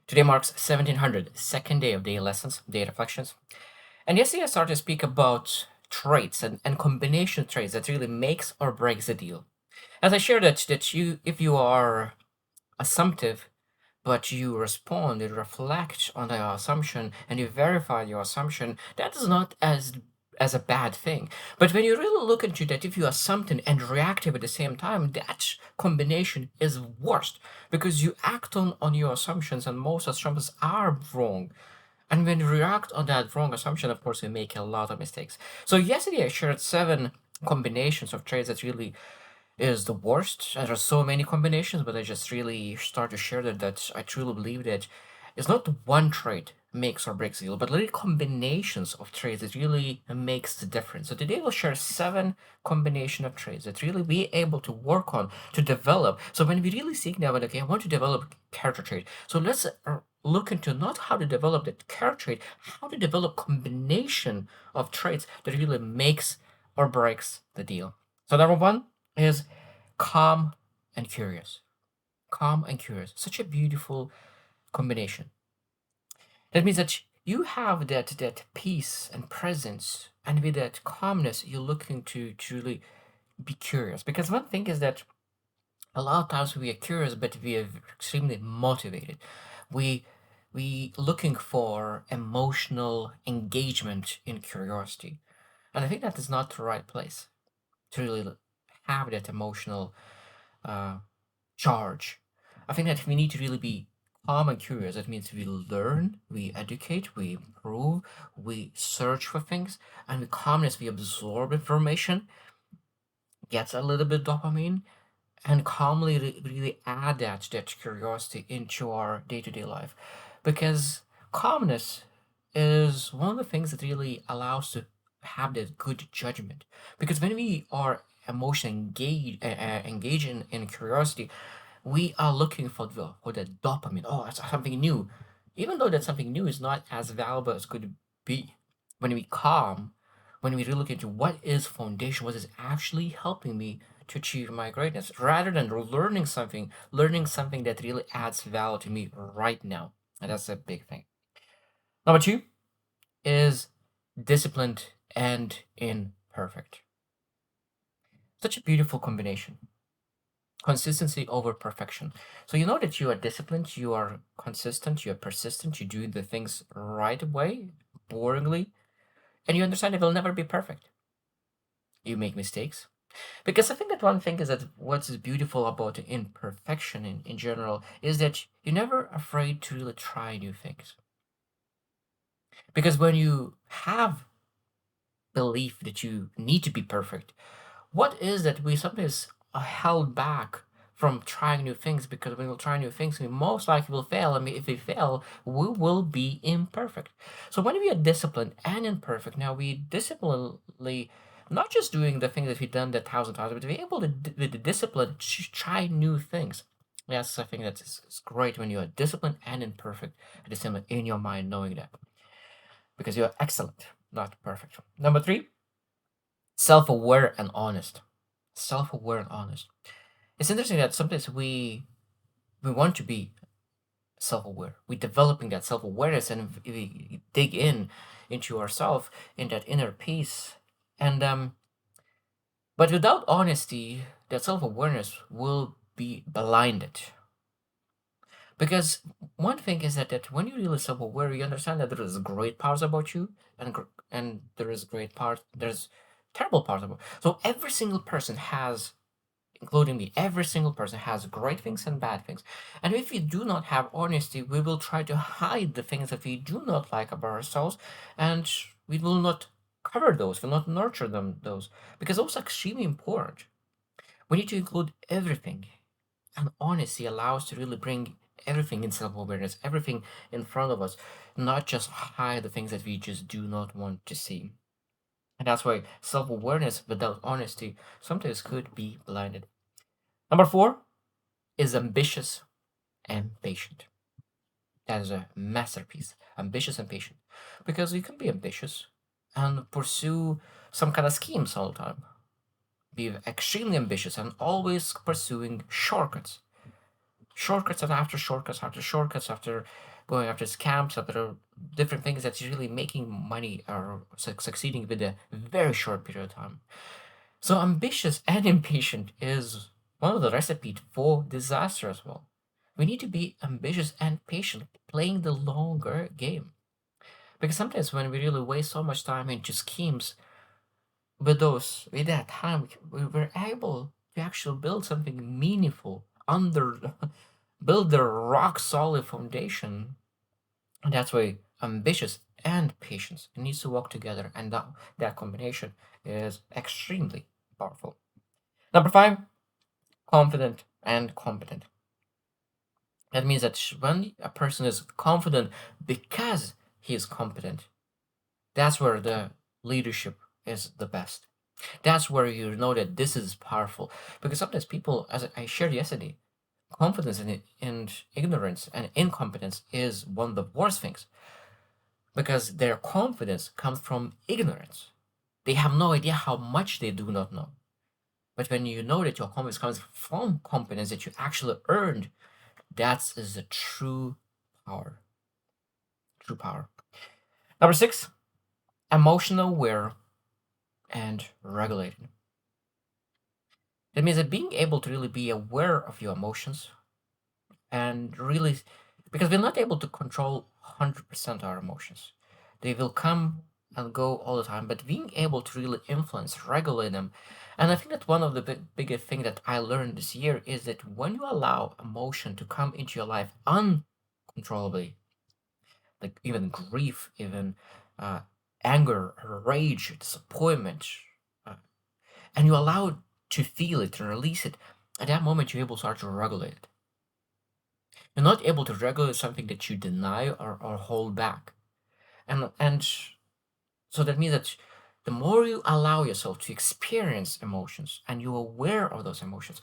Today marks 1700, second day of day lessons, day reflections. And yesterday I started to speak about traits and combination traits that really makes or breaks the deal. As I shared that you, if you are assumptive, but you respond, you reflect on your assumption, and you verify your assumption, that is not as a bad thing. But when you really look into that, if you are something and reactive at the same time, that combination is worst because you act on your assumptions, and most assumptions are wrong. And when you react on that wrong assumption, of course, you make a lot of mistakes. So yesterday I shared 7 combinations of traits that really is the worst. And there's so many combinations, but I just really start to share that I truly believe that it's not one trait makes or breaks the deal, but literally combinations of traits that really makes the difference. So today we'll share 7 combination of traits that really be able to work on to develop. So when we really seek now, okay, I want to develop character trait. So let's look into not how to develop that character trait, how to develop combination of traits that really makes or breaks the deal. So number one is calm and curious. Calm and curious. Such a beautiful combination. That means that you have that peace and presence, and with that calmness, you're looking to truly be curious. Because one thing is that a lot of times we are curious, but we are extremely motivated. We we looking for emotional engagement in curiosity, and I think that is not the right place to really have that emotional uh, charge. I think that we need to really be calm and curious. That means we learn, we educate, we improve, we search for things, and with calmness we absorb information, gets a little bit dopamine, and calmly really add that curiosity into our day-to-day life. Because calmness is one of the things that really allows to have that good judgment. Because when we are emotionally engaged in curiosity, we are looking for the dopamine. Oh, it's something new. Even though that something new is not as valuable as could be. When we calm, when we really look into what is foundation, what is actually helping me to achieve my greatness, rather than learning something that really adds value to me right now. And that's a big thing. Number two is disciplined and imperfect. Such a beautiful combination. Consistency over perfection. So you know that you are disciplined, you are consistent, you are persistent, you do the things right way, boringly, and you understand it will never be perfect. You make mistakes. Because I think that one thing is that what's beautiful about imperfection in general is that you're never afraid to really try new things. Because when you have belief that you need to be perfect, what is that we sometimes are held back from trying new things? Because when we try new things, we most likely will fail. I mean, if we fail, we will be imperfect. So when we are disciplined and imperfect, now we disciplinedly not just doing the thing that we've done 1,000 times, but be able to, with the discipline, to try new things. Yes, I think that is great when you are disciplined and imperfect at the same time in your mind, knowing that because you are excellent, not perfect. Number three, self-aware and honest. Self-aware and honest. It's interesting that sometimes we want to be self-aware. We're developing that self-awareness, and we dig into ourselves in that inner peace. And but without honesty, that self-awareness will be blinded. Because one thing is that when you're really self-aware, you understand that there is great parts about you, and there is there's terrible parts about. So every single person has, including me, every single person has great things and bad things. And if we do not have honesty, we will try to hide the things that we do not like about ourselves, and we will not cover those, will not nurture those, because those are extremely important. We need to include everything, and honesty allows to really bring everything in self-awareness, everything in front of us, not just hide the things that we just do not want to see. And that's why self-awareness without honesty sometimes could be blinded. Number four is ambitious and patient. That is a masterpiece. Ambitious and patient. Because you can be ambitious and pursue some kind of schemes all the time. Be extremely ambitious and always pursuing shortcuts. shortcuts after shortcuts after shortcuts after going after scams, after different things that's really making money or succeeding with a very short period of time. So ambitious and impatient is one of the recipes for disaster as well. We need to be ambitious and patient, playing the longer game. Because sometimes when we really waste so much time into schemes, with that time, we were able to actually build something meaningful under, build the rock solid foundation. And that's why ambitious and patience needs to work together, and that combination is extremely powerful. Number five, confident and competent. That means that when a person is confident because he is competent, that's where the leadership is the best. That's where you know that this is powerful. Because sometimes people, as I shared yesterday, confidence in ignorance and incompetence is one of the worst things because their confidence comes from ignorance. They have no idea how much they do not know. But when you know that your confidence comes from competence that you actually earned, that is the true power. True power. Number six, emotional aware and regulated. That means that being able to really be aware of your emotions and really, because we're not able to control 100% our emotions. They will come and go all the time, but being able to really influence, regulate them. And I think that one of the biggest thing that I learned this year is that when you allow emotion to come into your life uncontrollably, like even grief, even uh, anger, rage, disappointment, uh, and you allow to feel it and release it, at that moment you're able to start to regulate it. You're not able to regulate something that you deny or hold back. And so that means that the more you allow yourself to experience emotions and you're aware of those emotions,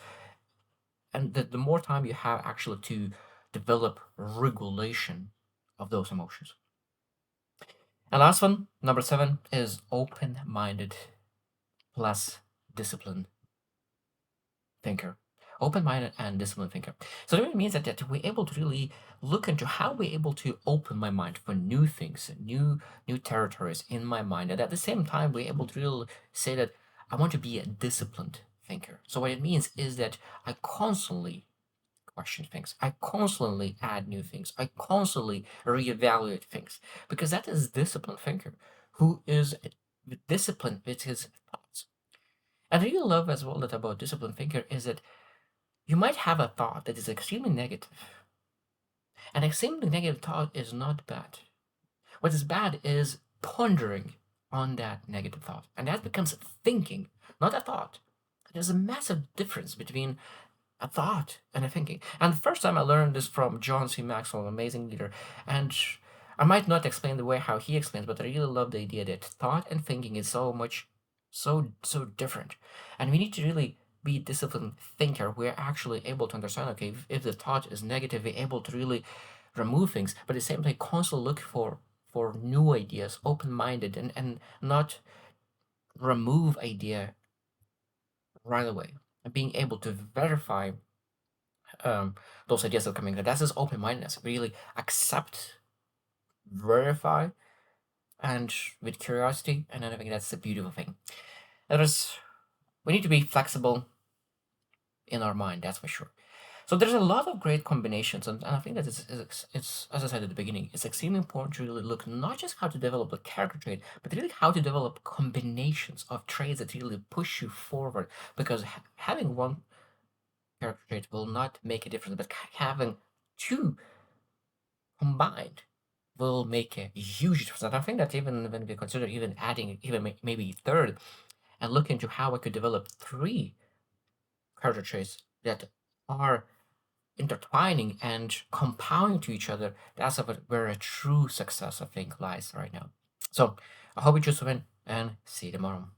and the more time you have actually to develop regulation of those emotions. And last one, number seven, is open-minded plus disciplined thinker. Open-minded and disciplined thinker. So that really means that we're able to really look into how we're able to open my mind for new things, new territories in my mind. And at the same time, we're able to really say that I want to be a disciplined thinker. So what it means is that I constantly question things. I constantly add new things. I constantly reevaluate things because that is disciplined thinker who is disciplined with his thoughts. And I really love as well that about disciplined thinker is that you might have a thought that is extremely negative. An extremely negative thought is not bad. What is bad is pondering on that negative thought. And that becomes thinking, not a thought. There's a massive difference between a thought and a thinking. And the first time I learned this from John C. Maxwell, an amazing leader. And I might not explain the way how he explains, but I really love the idea that thought and thinking is so much, so different. And we need to really be a disciplined thinker. We're actually able to understand, okay, if the thought is negative, we're able to really remove things, but at the same time, constantly look for new ideas, open-minded, and not remove idea right away. And being able to verify those ideas that are coming. That's just open-mindedness. Really accept, verify, and with curiosity. And I think that's the beautiful thing. There's we need to be flexible in our mind. That's for sure. So there's a lot of great combinations, and I think that it's as I said at the beginning, it's extremely important to really look not just how to develop a character trait, but really how to develop combinations of traits that really push you forward. Because having one character trait will not make a difference, but having two combined will make a huge difference. And I think that even when we consider even adding even maybe third and look into how I could develop three character traits that are intertwining and compounding to each other, that's where a true success I think lies right now. So I hope you choose to win and see you tomorrow.